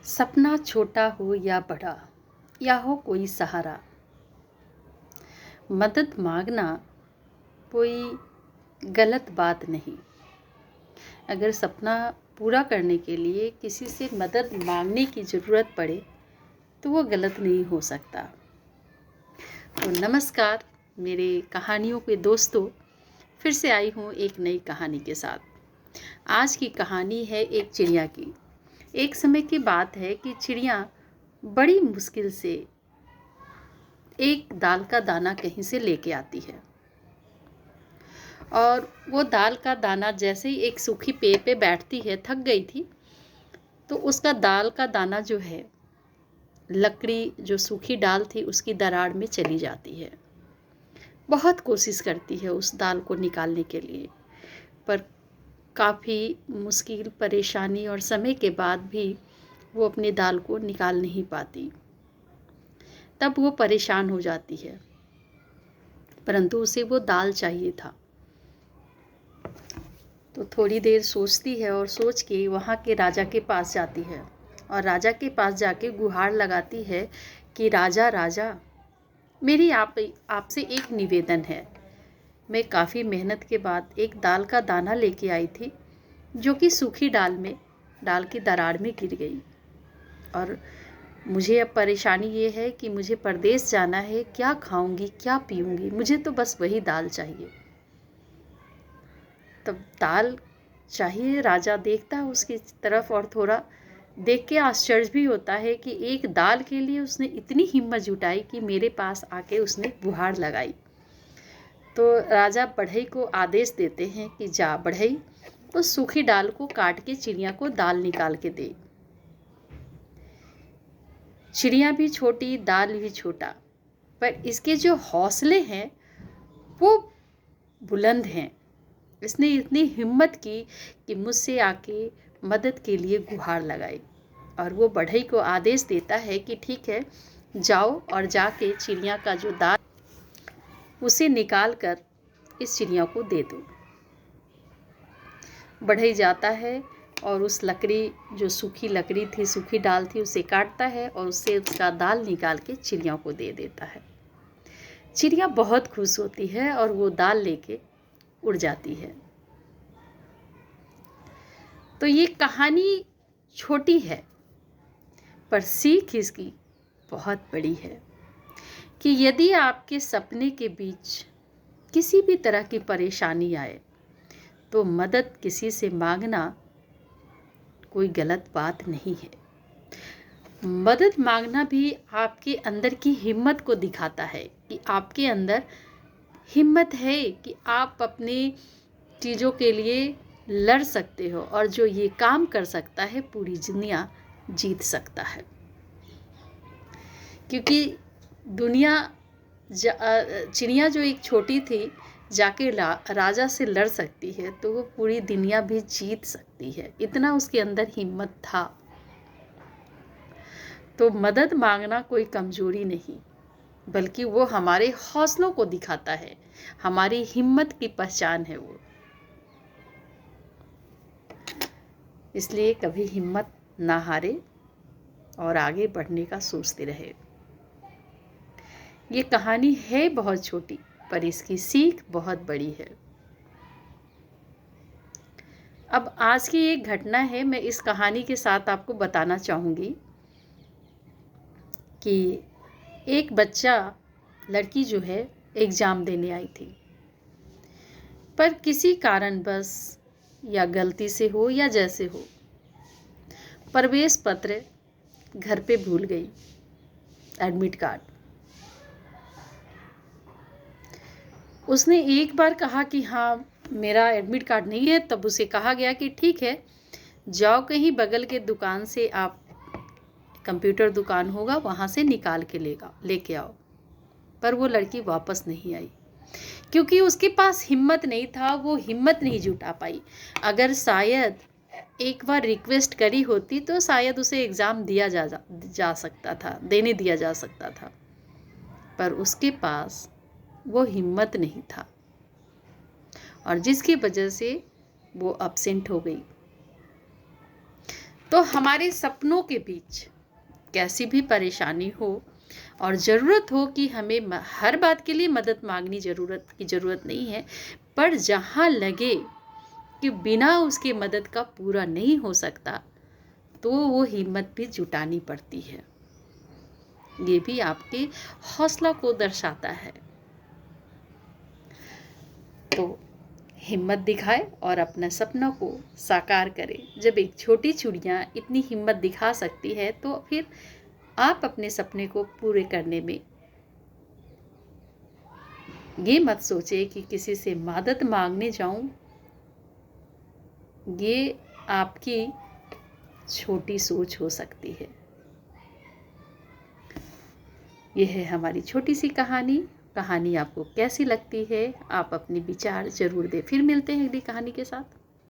सपना छोटा हो या बड़ा या हो कोई सहारा, मदद मांगना कोई गलत बात नहीं। अगर सपना पूरा करने के लिए किसी से मदद मांगने की ज़रूरत पड़े तो वो गलत नहीं हो सकता। तो नमस्कार मेरे कहानियों के दोस्तों, फिर से आई हूँ एक नई कहानी के साथ। आज की कहानी है एक चिड़िया की। एक समय की बात है कि चिड़िया बड़ी मुश्किल से एक दाल का दाना कहीं से लेके आती है और वो दाल का दाना जैसे ही एक सूखी पेड़ पे बैठती है, थक गई थी, तो उसका दाल का दाना जो है, लकड़ी जो सूखी डाल थी उसकी दरार में चली जाती है। बहुत कोशिश करती है उस दाल को निकालने के लिए, पर काफ़ी मुश्किल, परेशानी और समय के बाद भी वो अपनी दाल को निकाल नहीं पाती। तब वो परेशान हो जाती है, परंतु उसे वो दाल चाहिए था। तो थोड़ी देर सोचती है और सोच के वहाँ के राजा के पास जाती है और राजा के पास जाके गुहार लगाती है कि राजा राजा, मेरी आपसे एक निवेदन है। मैं काफ़ी मेहनत के बाद एक दाल का दाना लेके आई थी जो कि सूखी डाल की दरार में गिर गई, और मुझे अब परेशानी ये है कि मुझे परदेश जाना है। क्या खाऊंगी, क्या पीऊंगी, मुझे तो बस वही दाल चाहिए। तब दाल चाहिए, राजा देखता है उसकी तरफ और थोड़ा देख के आश्चर्य भी होता है कि एक दाल के लिए उसने इतनी हिम्मत जुटाई कि मेरे पास आके उसने गुहार लगाई। तो राजा बढ़ई को आदेश देते हैं कि जा बढ़ई, उस सूखी डाल को काट के चिड़िया को दाल निकाल के दे। चिड़िया भी छोटी, दाल भी छोटा, पर इसके जो हौसले हैं वो बुलंद हैं। इसने इतनी हिम्मत की कि मुझसे आके मदद के लिए गुहार लगाई, और वो बढ़ई को आदेश देता है कि ठीक है, जाओ और जाके चिड़िया का जो दाल उसे निकाल कर इस चिड़िया को दे दो। बढ़ई जाता है और उस लकड़ी, जो सूखी लकड़ी थी, सूखी डाल थी, उसे काटता है और उससे उसका दाल निकाल के चिड़िया को दे देता है। चिड़िया बहुत खुश होती है और वो दाल लेके उड़ जाती है। तो ये कहानी छोटी है, पर सीख इसकी बहुत बड़ी है कि यदि आपके सपने के बीच किसी भी तरह की परेशानी आए तो मदद किसी से मांगना कोई गलत बात नहीं है। मदद मांगना भी आपके अंदर की हिम्मत को दिखाता है कि आपके अंदर हिम्मत है कि आप अपनी चीज़ों के लिए लड़ सकते हो, और जो ये काम कर सकता है पूरी दुनिया जीत सकता है। क्योंकि चिड़िया जो एक छोटी थी, जाके राजा से लड़ सकती है तो वो पूरी दुनिया भी जीत सकती है, इतना उसके अंदर हिम्मत था। तो मदद मांगना कोई कमजोरी नहीं, बल्कि वो हमारे हौसलों को दिखाता है, हमारी हिम्मत की पहचान है वो। इसलिए कभी हिम्मत ना हारे और आगे बढ़ने का सोचते रहे। ये कहानी है बहुत छोटी, पर इसकी सीख बहुत बड़ी है। अब आज की एक घटना है, मैं इस कहानी के साथ आपको बताना चाहूँगी कि एक लड़की जो है एग्ज़ाम देने आई थी, पर किसी कारणवश या गलती से हो या जैसे हो, प्रवेश पत्र घर पे भूल गई, एडमिट कार्ड। उसने एक बार कहा कि हाँ मेरा एडमिट कार्ड नहीं है, तब उसे कहा गया कि ठीक है, जाओ कहीं बगल के दुकान से, आप कंप्यूटर दुकान होगा वहाँ से निकाल के लेके आओ। पर वो लड़की वापस नहीं आई क्योंकि उसके पास हिम्मत नहीं था, वो हिम्मत नहीं जुटा पाई। अगर शायद एक बार रिक्वेस्ट करी होती तो शायद उसे एग्ज़ाम जा सकता था, देने दिया जा सकता था, पर उसके पास वो हिम्मत नहीं था, और जिसकी वजह से वो अब्सेंट हो गई। तो हमारे सपनों के बीच कैसी भी परेशानी हो और ज़रूरत हो कि हमें हर बात के लिए मदद मांगनी ज़रूरत नहीं है, पर जहाँ लगे कि बिना उसके मदद का पूरा नहीं हो सकता, तो वो हिम्मत भी जुटानी पड़ती है। ये भी आपके हौसला को दर्शाता है। तो हिम्मत दिखाए और अपना सपना को साकार करें। जब एक छोटी चिड़िया इतनी हिम्मत दिखा सकती है, तो फिर आप अपने सपने को पूरे करने में ये मत सोचे कि किसी से मदद मांगने जाऊं। ये आपकी छोटी सोच हो सकती है। यह है हमारी छोटी सी कहानी आपको कैसी लगती है? आप अपने विचार ज़रूर दें। फिर मिलते हैं अगली कहानी के साथ।